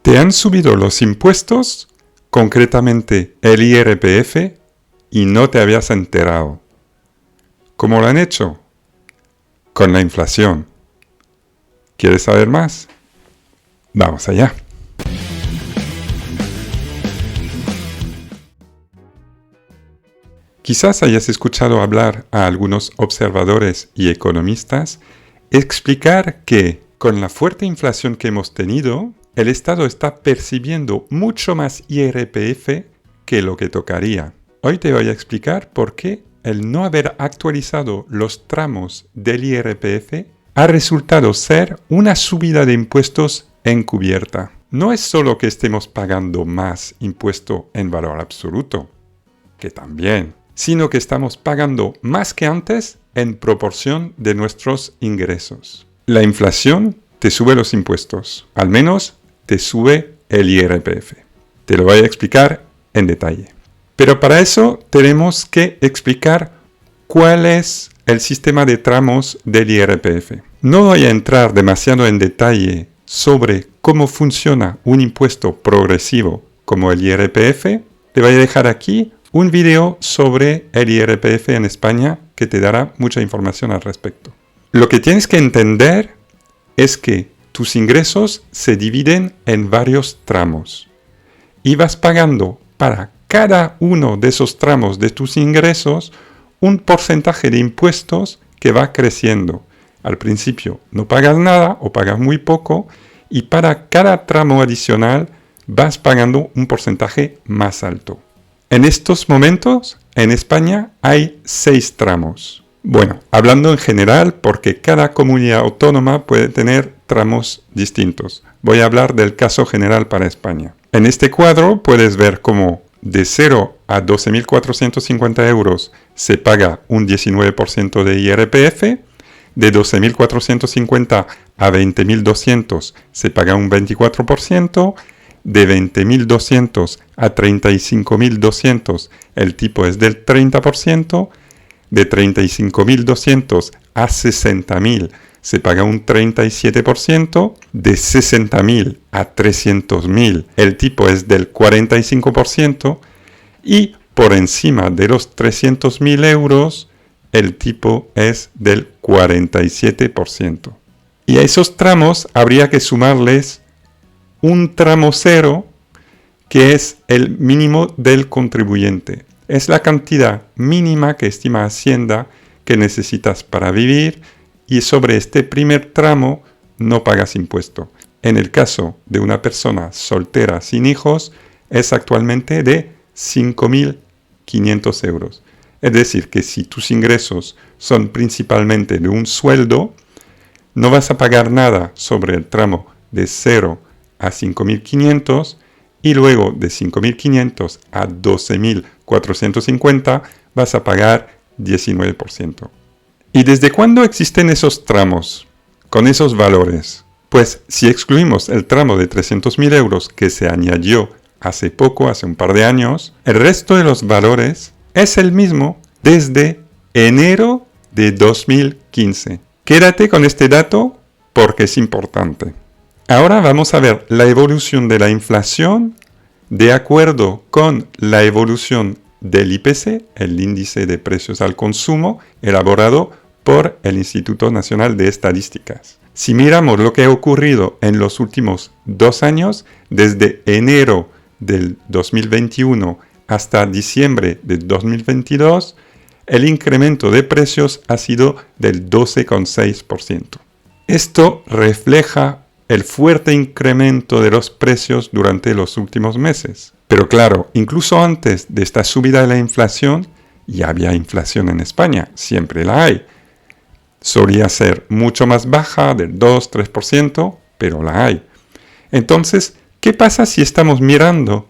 ¿Te han subido los impuestos, concretamente el IRPF, y no te habías enterado? ¿Cómo lo han hecho? Con la inflación. ¿Quieres saber más? Vamos allá. Quizás hayas escuchado hablar a algunos observadores y economistas explicar que, con la fuerte inflación que hemos tenido, el Estado está percibiendo mucho más IRPF que lo que tocaría. Hoy te voy a explicar por qué el no haber actualizado los tramos del IRPF ha resultado ser una subida de impuestos encubierta. No es solo que estemos pagando más impuesto en valor absoluto, que también, sino que estamos pagando más que antes en proporción de nuestros ingresos. La inflación te sube los impuestos, al menos te sube el IRPF. Te lo voy a explicar en detalle. Pero para eso tenemos que explicar cuál es el sistema de tramos del IRPF. No voy a entrar demasiado en detalle sobre cómo funciona un impuesto progresivo como el IRPF. Te voy a dejar aquí un video sobre el IRPF en España que te dará mucha información al respecto. Lo que tienes que entender es que tus ingresos se dividen en varios tramos y vas pagando para cada uno de esos tramos de tus ingresos un porcentaje de impuestos que va creciendo. Al principio no pagas nada o pagas muy poco y para cada tramo adicional vas pagando un porcentaje más alto. En estos momentos, en España hay 6 tramos. Bueno, hablando en general, porque cada comunidad autónoma puede tener tramos distintos. Voy a hablar del caso general para España. En este cuadro puedes ver cómo de 0 a 12.450 euros se paga un 19% de IRPF, de 12.450 a 20.200 se paga un 24%, de 20.200 a 35.200 el tipo es del 30%, de 35.200 a 60.000 se paga un 37%, de 60.000 a 300.000 el tipo es del 45% y por encima de los 300.000 euros el tipo es del 47%. Y a esos tramos habría que sumarles un tramo cero, que es el mínimo del contribuyente. Es la cantidad mínima que estima Hacienda que necesitas para vivir y sobre este primer tramo no pagas impuesto. En el caso de una persona soltera sin hijos, es actualmente de 5.500 euros. Es decir, que si tus ingresos son principalmente de un sueldo, no vas a pagar nada sobre el tramo de 0 a 5.500 y luego de 5.500 a 12.450 vas a pagar 19%. ¿Y desde cuándo existen esos tramos con esos valores? Pues si excluimos el tramo de 300.000 euros que se añadió hace poco, hace un par de años, el resto de los valores es el mismo desde enero de 2015. Quédate con este dato porque es importante. Ahora vamos a ver la evolución de la inflación de acuerdo con la evolución del IPC, el índice de precios al consumo, elaborado por el Instituto Nacional de Estadísticas. Si miramos lo que ha ocurrido en los últimos 2 años, desde enero del 2021 hasta diciembre de 2022, el incremento de precios ha sido del 12,6%. Esto refleja el fuerte incremento de los precios durante los últimos meses. Pero claro, incluso antes de esta subida de la inflación, ya había inflación en España, siempre la hay. Solía ser mucho más baja, del 2-3%, pero la hay. Entonces, ¿qué pasa si estamos mirando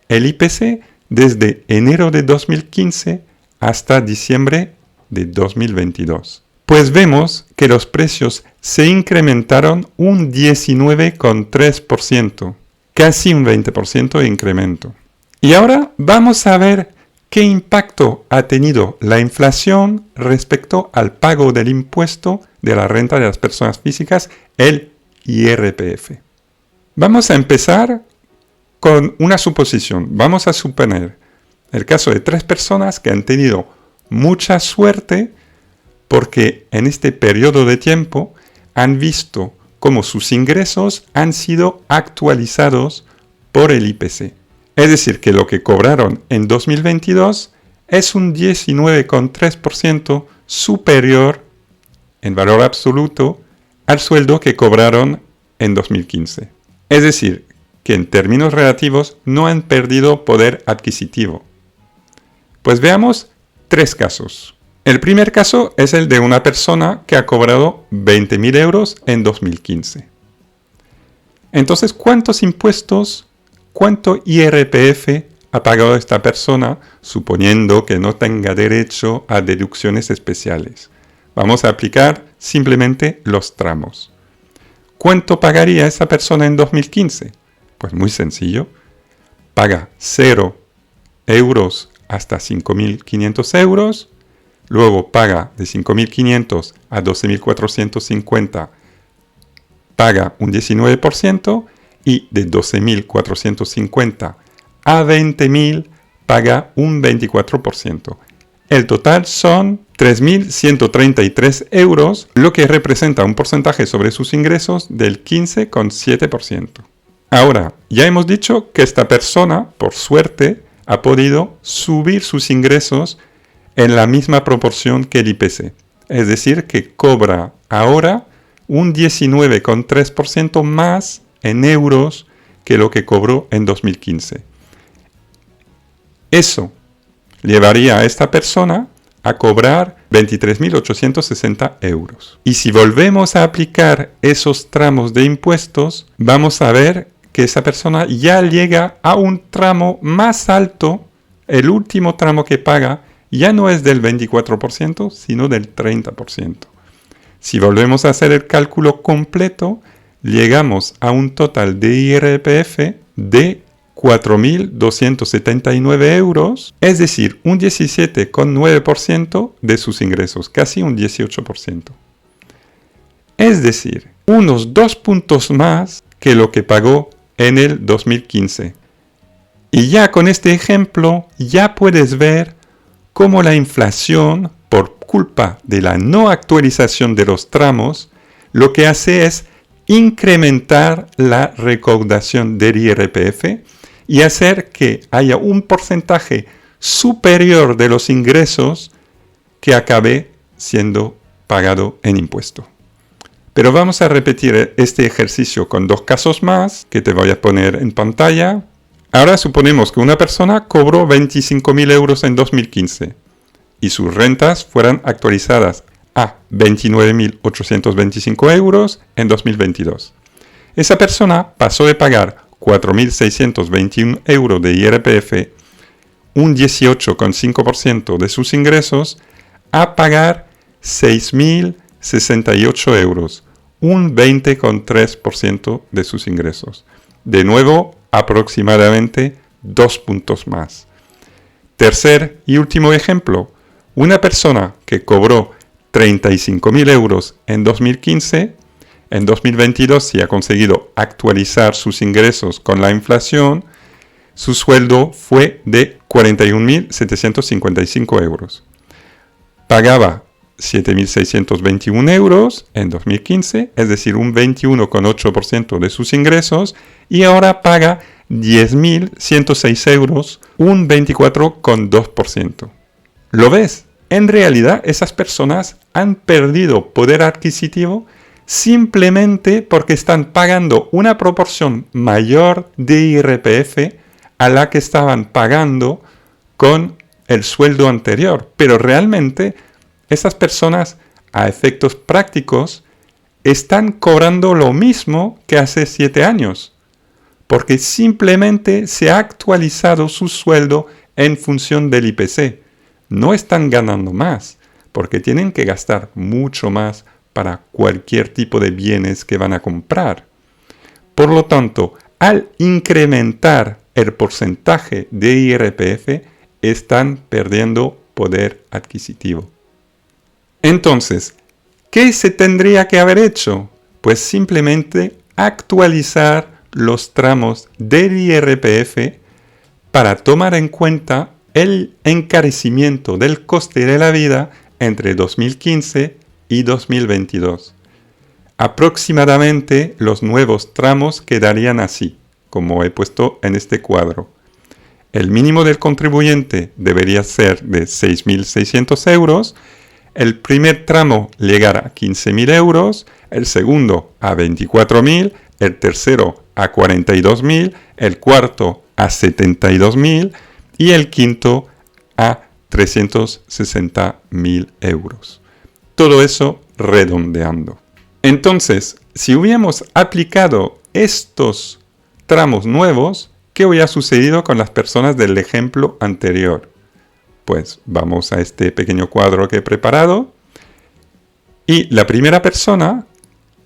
el IPC desde enero de 2015 hasta diciembre de 2022? Pues vemos que los precios se incrementaron un 19,3%, casi un 20% de incremento. Y ahora vamos a ver qué impacto ha tenido la inflación respecto al pago del impuesto de la renta de las personas físicas, el IRPF. Vamos a empezar con una suposición. Vamos a suponer el caso de 3 personas que han tenido mucha suerte porque en este periodo de tiempo han visto cómo sus ingresos han sido actualizados por el IPC. Es decir, que lo que cobraron en 2022 es un 19,3% superior en valor absoluto al sueldo que cobraron en 2015. Es decir, que en términos relativos no han perdido poder adquisitivo. Pues veamos 3 casos. El primer caso es el de una persona que ha cobrado 20.000 euros en 2015. Entonces, ¿cuántos impuestos, cuánto IRPF ha pagado esta persona, suponiendo que no tenga derecho a deducciones especiales? Vamos a aplicar simplemente los tramos. ¿Cuánto pagaría esa persona en 2015? Pues muy sencillo. Paga 0 euros hasta 5.500 euros. Luego paga de 5.500 a 12.450, paga un 19%, y de 12.450 a 20.000 paga un 24%. El total son 3.133 euros, lo que representa un porcentaje sobre sus ingresos del 15,7%. Ahora, ya hemos dicho que esta persona, por suerte, ha podido subir sus ingresos en la misma proporción que el IPC. Es decir, que cobra ahora un 19,3% más en euros que lo que cobró en 2015. Eso llevaría a esta persona a cobrar 23.860 euros. Y si volvemos a aplicar esos tramos de impuestos, vamos a ver que esa persona ya llega a un tramo más alto. El último tramo que paga ya no es del 24%, sino del 30%. Si volvemos a hacer el cálculo completo, llegamos a un total de IRPF de 4.279 euros, es decir, un 17,9% de sus ingresos, casi un 18%. Es decir, unos 2 puntos más que lo que pagó en el 2015. Y ya con este ejemplo, ya puedes ver cómo la inflación, por culpa de la no actualización de los tramos, lo que hace es incrementar la recaudación del IRPF y hacer que haya un porcentaje superior de los ingresos que acabe siendo pagado en impuesto. Pero vamos a repetir este ejercicio con 2 casos más que te voy a poner en pantalla. Ahora suponemos que una persona cobró 25.000 euros en 2015 y sus rentas fueran actualizadas a 29.825 euros en 2022. Esa persona pasó de pagar 4.621 euros de IRPF, un 18,5% de sus ingresos, a pagar 6.068 euros, un 20,3% de sus ingresos. De nuevo, aproximadamente 2 puntos más. Tercer y último ejemplo. Una persona que cobró 35.000 euros en 2015, en 2022 si ha conseguido actualizar sus ingresos con la inflación, su sueldo fue de 41.755 euros. Pagaba 7.621 euros en 2015, es decir, un 21,8% de sus ingresos, y ahora paga 10.106 euros, un 24,2%. ¿Lo ves? En realidad, esas personas han perdido poder adquisitivo simplemente porque están pagando una proporción mayor de IRPF a la que estaban pagando con el sueldo anterior. Pero realmente, esas personas, a efectos prácticos, están cobrando lo mismo que hace 7 años, porque simplemente se ha actualizado su sueldo en función del IPC. No están ganando más, porque tienen que gastar mucho más para cualquier tipo de bienes que van a comprar. Por lo tanto, al incrementar el porcentaje de IRPF, están perdiendo poder adquisitivo. Entonces, ¿qué se tendría que haber hecho? Pues simplemente actualizar los tramos del IRPF para tomar en cuenta el encarecimiento del coste de la vida entre 2015 y 2022. Aproximadamente los nuevos tramos quedarían así, como he puesto en este cuadro. El mínimo del contribuyente debería ser de 6.600 euros, el primer tramo llegará a 15.000 euros, el segundo a 24.000, el tercero a 42.000, el cuarto a 72.000 y el quinto a 360.000 euros. Todo eso redondeando. Entonces, si hubiéramos aplicado estos tramos nuevos, ¿qué hubiera sucedido con las personas del ejemplo anterior? Pues vamos a este pequeño cuadro que he preparado y la primera persona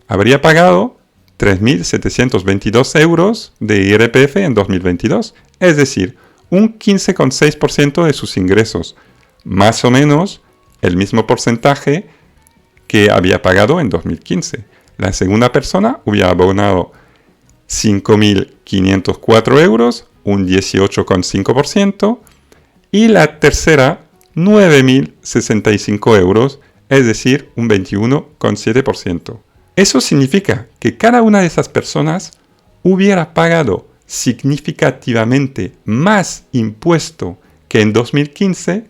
habría pagado 3.722 euros de IRPF en 2022, es decir, un 15,6% de sus ingresos, más o menos el mismo porcentaje que había pagado en 2015. La segunda persona hubiera abonado 5.504 euros, un 18,5%, y la tercera 9.065 euros, es decir, un 21,7%. Eso significa que cada una de esas personas hubiera pagado significativamente más impuesto que en 2015,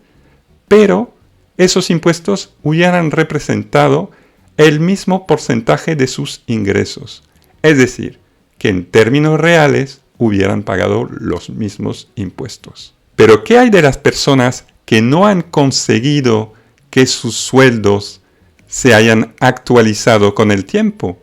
pero esos impuestos hubieran representado el mismo porcentaje de sus ingresos. Es decir, que en términos reales hubieran pagado los mismos impuestos. Pero ¿qué hay de las personas que no han conseguido que sus sueldos se hayan actualizado con el tiempo?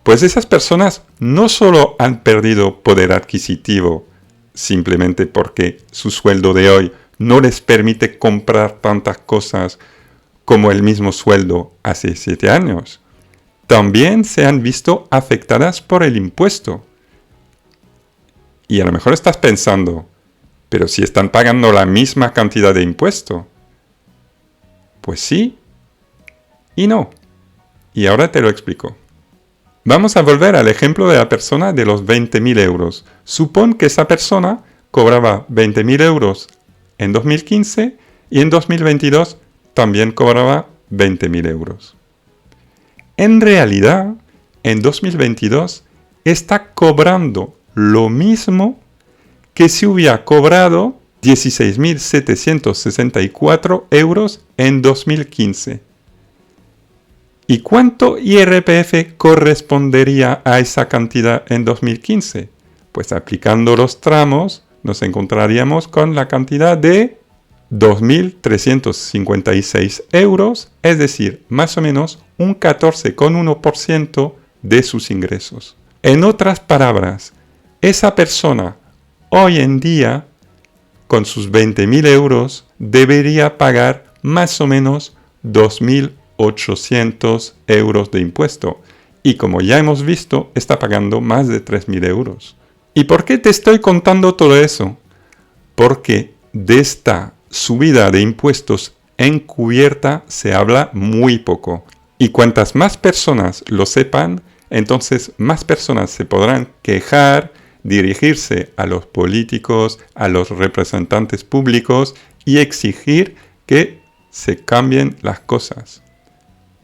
Pues esas personas no solo han perdido poder adquisitivo simplemente porque su sueldo de hoy no les permite comprar tantas cosas como el mismo sueldo hace 7 años. También se han visto afectadas por el impuesto. Y a lo mejor estás pensando, pero si están pagando la misma cantidad de impuesto. Pues sí y no. Y ahora te lo explico. Vamos a volver al ejemplo de la persona de los 20.000 euros. Supón que esa persona cobraba 20.000 euros en 2015 y en 2022 también cobraba 20.000 euros. En realidad, en 2022 está cobrando lo mismo que si hubiera cobrado 16.764 euros en 2015. ¿Y cuánto IRPF correspondería a esa cantidad en 2015? Pues aplicando los tramos nos encontraríamos con la cantidad de 2.356 euros, es decir, más o menos un 14,1% de sus ingresos. En otras palabras, esa persona hoy en día, con sus 20.000 euros, debería pagar más o menos 2.800 euros de impuesto. Y como ya hemos visto, está pagando más de 3.000 euros. ¿Y por qué te estoy contando todo eso? Porque de esta subida de impuestos encubierta se habla muy poco. Y cuantas más personas lo sepan, entonces más personas se podrán quejar, dirigirse a los políticos, a los representantes públicos y exigir que se cambien las cosas.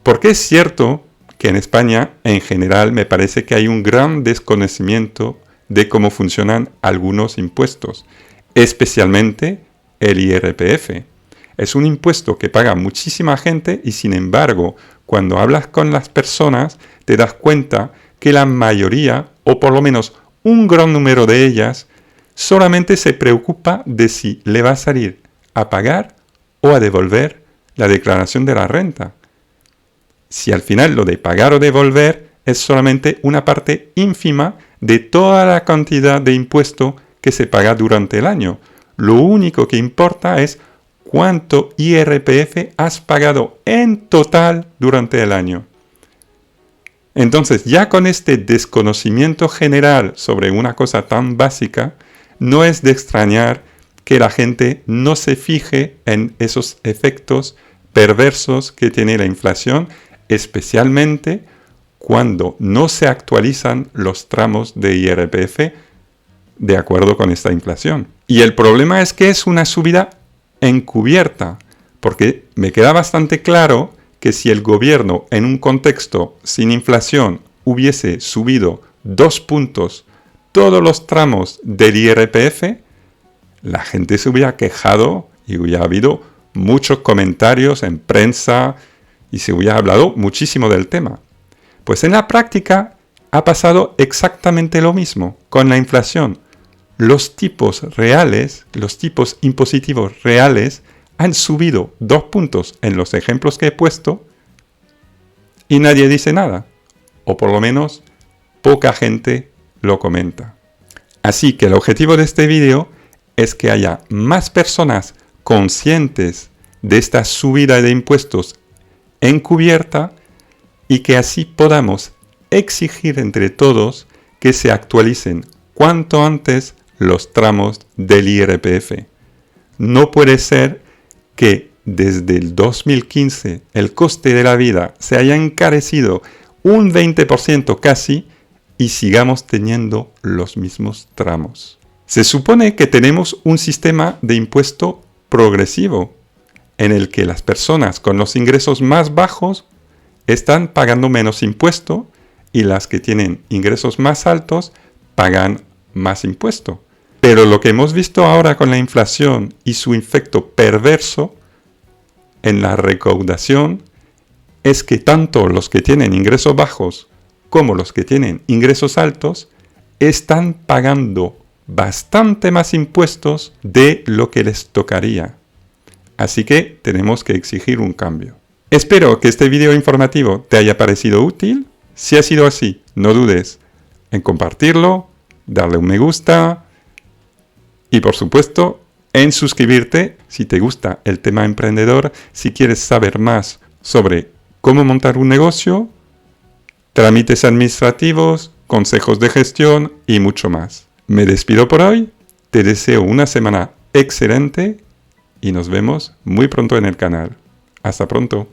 Porque es cierto que en España, en general, me parece que hay un gran desconocimiento de cómo funcionan algunos impuestos, especialmente el IRPF. Es un impuesto que paga muchísima gente y sin embargo, cuando hablas con las personas, te das cuenta que la mayoría, o por lo menos un gran número de ellas, solamente se preocupa de si le va a salir a pagar o a devolver la declaración de la renta. Si al final lo de pagar o devolver es solamente una parte ínfima de toda la cantidad de impuesto que se paga durante el año. Lo único que importa es cuánto IRPF has pagado en total durante el año. Entonces, ya con este desconocimiento general sobre una cosa tan básica, no es de extrañar que la gente no se fije en esos efectos perversos que tiene la inflación, especialmente cuando no se actualizan los tramos de IRPF de acuerdo con esta inflación. Y el problema es que es una subida encubierta, porque me queda bastante claro que si el gobierno en un contexto sin inflación hubiese subido 2 puntos todos los tramos del IRPF, la gente se hubiera quejado y hubiera habido muchos comentarios en prensa y se hubiera hablado muchísimo del tema. Pues en la práctica ha pasado exactamente lo mismo con la inflación. Los tipos reales, los tipos impositivos reales, han subido 2 puntos en los ejemplos que he puesto y nadie dice nada. O por lo menos poca gente lo comenta. Así que el objetivo de este vídeo es que haya más personas conscientes de esta subida de impuestos encubierta y que así podamos exigir entre todos que se actualicen cuanto antes los tramos del IRPF. No puede ser que desde el 2015 el coste de la vida se haya encarecido un 20% casi y sigamos teniendo los mismos tramos. Se supone que tenemos un sistema de impuesto progresivo en el que las personas con los ingresos más bajos están pagando menos impuesto y las que tienen ingresos más altos pagan más impuesto. Pero lo que hemos visto ahora con la inflación y su efecto perverso en la recaudación es que tanto los que tienen ingresos bajos como los que tienen ingresos altos están pagando bastante más impuestos de lo que les tocaría. Así que tenemos que exigir un cambio. Espero que este video informativo te haya parecido útil. Si ha sido así, no dudes en compartirlo, darle un me gusta y por supuesto en suscribirte si te gusta el tema emprendedor, si quieres saber más sobre cómo montar un negocio, trámites administrativos, consejos de gestión y mucho más. Me despido por hoy, te deseo una semana excelente y nos vemos muy pronto en el canal. Hasta pronto.